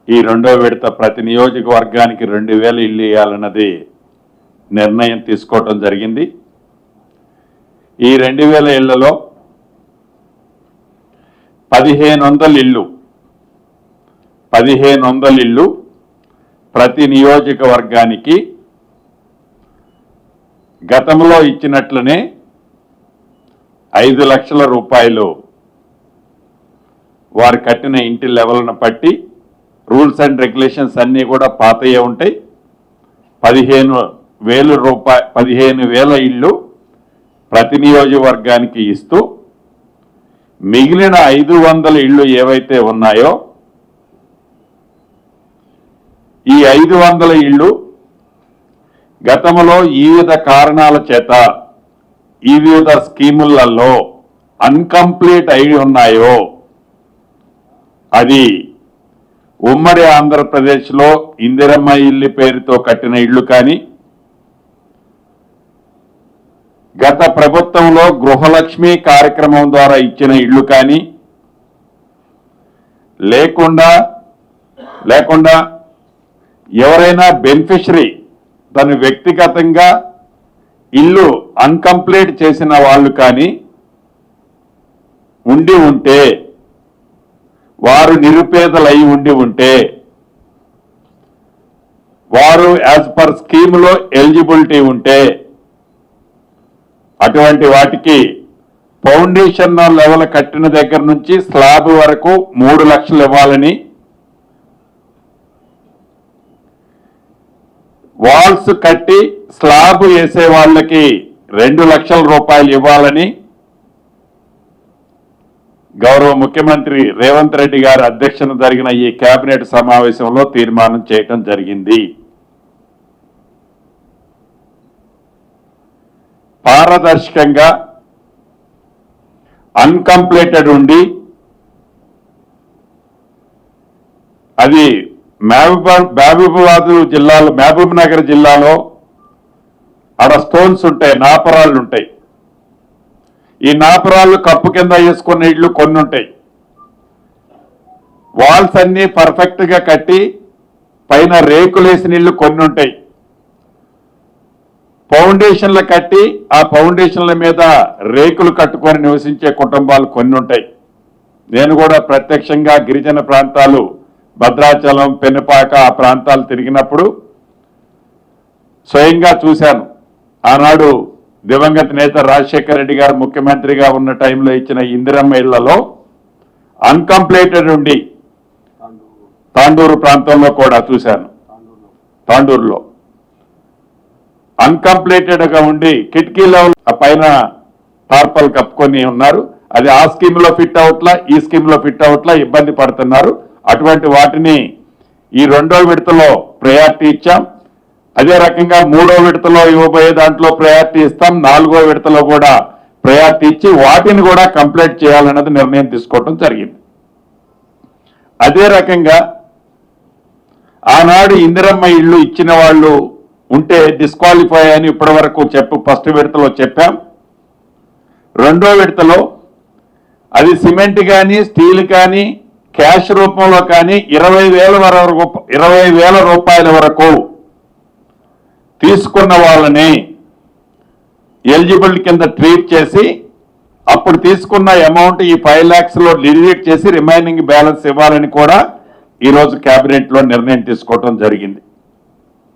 ఈ రెండో విడత ప్రతి నియోజకవర్గానికి 2000 ఇళ్ళు ఇవ్వాలన్నది నిర్ణయం తీసుకోవటం జరిగింది. ఈ 2000 ఇళ్లలో 1500 ఇళ్ళు ప్రతి నియోజకవర్గానికి గతంలో ఇచ్చినట్లనే 5 లక్షల రూపాయలు వారు కట్టిన ఇంటి లెవెల్ను బట్టి రూల్స్ అండ్ రెగ్యులేషన్స్ అన్నీ కూడా పాతయ్యే ఉంటాయి. 15,000 ఇళ్ళు ప్రతి నియోజకవర్గానికి ఇస్తూ మిగిలిన 500 ఇళ్ళు ఏవైతే ఉన్నాయో ఈ 500 ఇళ్ళు గతంలో వివిధ కారణాల చేత వివిధ స్కీములలో అన్కంప్లీట్ అయి ఉన్నాయో అది ఉమ్మడి ఆంధ్రప్రదేశ్లో ఇందిరమ్మ ఇల్లు పేరుతో కట్టిన ఇళ్ళు కానీ, గత ప్రభుత్వంలో గృహలక్ష్మి కార్యక్రమం ద్వారా ఇచ్చిన ఇళ్ళు కానీ, లేకుండా ఎవరైనా బెనిఫిషరీ తను వ్యక్తిగతంగా ఇల్లు అన్కంప్లీట్ చేసిన వాళ్ళు కానీ ఉండి ఉంటే, వారు నిరుపేదలై ఉంటే వారు యాజ్ పర్ స్కీమ్లో ఎలిజిబిలిటీ ఉంటే అటువంటి వాటికి ఫౌండేషన్ లెవెల్ కట్టిన దగ్గర నుంచి స్లాబ్ వరకు 3 లక్షలు ఇవ్వాలని, వాల్స్ కట్టి స్లాబ్ వేసే వాళ్ళకి 2 లక్షల రూపాయలు ఇవ్వాలని గౌరవ ముఖ్యమంత్రి రేవంత్ రెడ్డి గారి అధ్యక్షతన జరిగిన ఈ కేబినెట్ సమావేశంలో తీర్మానం చేయడం జరిగింది. పారదర్శకంగా అన్కంప్లీటెడ్ ఉండి అది మహబూబ్ నగర్ జిల్లాలో ఆడ స్టోన్స్ ఉంటాయి, నాపరాళ్ళు ఉంటాయి. ఈ నాపరాళ్ళు కప్పు కింద వేసుకున్న ఇళ్ళు కొన్ని ఉంటాయి. వాల్స్ అన్ని పర్ఫెక్ట్ గా కట్టి పైన రేకులేసిన ఇళ్ళు కొన్ని ఉంటాయి. ఫౌండేషన్లు కట్టి ఆ ఫౌండేషన్ల మీద రేకులు కట్టుకొని నివసించే కుటుంబాలు కొన్ని ఉంటాయి. నేను కూడా ప్రత్యక్షంగా గిరిజన ప్రాంతాలు భద్రాచలం, పెనుపాక ఆ ప్రాంతాలు తిరిగినప్పుడు స్వయంగా చూశాను. ఆనాడు దివంగత నేత రాజశేఖర రెడ్డి గారు ముఖ్యమంత్రిగా ఉన్న టైంలో ఇచ్చిన ఇందిరమ్మ ఇళ్లలో అన్కంప్లీటెడ్ ఉండి తాండూరు ప్రాంతంలో కూడా చూశాను. తాండూరులో అన్కంప్లీటెడ్గా ఉండి కిటికీలో పైన టార్పల్ కప్పుకొని ఉన్నారు. అది ఆ స్కీమ్లో ఫిట్ అవట్లా, ఈ స్కీమ్లో ఫిట్ అవట్లా, ఇబ్బంది పడుతున్నారు. అటువంటి వాటిని ఈ 2వ విడతలో ప్రయారిటీ ఇచ్చాం. అదే రకంగా 3వ విడతలో ఇవ్వబోయే దాంట్లో ప్రయారిటీ ఇస్తాం. 4వ విడతలో కూడా ప్రయారిటీ ఇచ్చి వాటిని కూడా కంప్లీట్ చేయాలన్నది నిర్ణయం తీసుకోవడం జరిగింది. అదే రకంగా ఆనాడు ఇందిరమ్మ ఇళ్ళు ఇచ్చిన వాళ్ళు ఉంటే డిస్క్వాలిఫై అని ఇప్పటి వరకు ఫస్ట్ విడతలో చెప్పాం. 2వ విడతలో అది సిమెంట్ కానీ స్టీల్ కానీ క్యాష్ రూపంలో కానీ 20,000 రూపాయల వరకు తీసుకున్న వాళ్ళని ఎలిజిబుల్ కింద ట్రీట్ చేసి అప్పుడు తీసుకున్న అమౌంట్ ఈ 5 lakhsలో డిలీట్ చేసి రిమైనింగ్ బ్యాలెన్స్ ఇవ్వాలని కూడా ఈరోజు కేబినెట్లో నిర్ణయం తీసుకోవడం జరిగింది.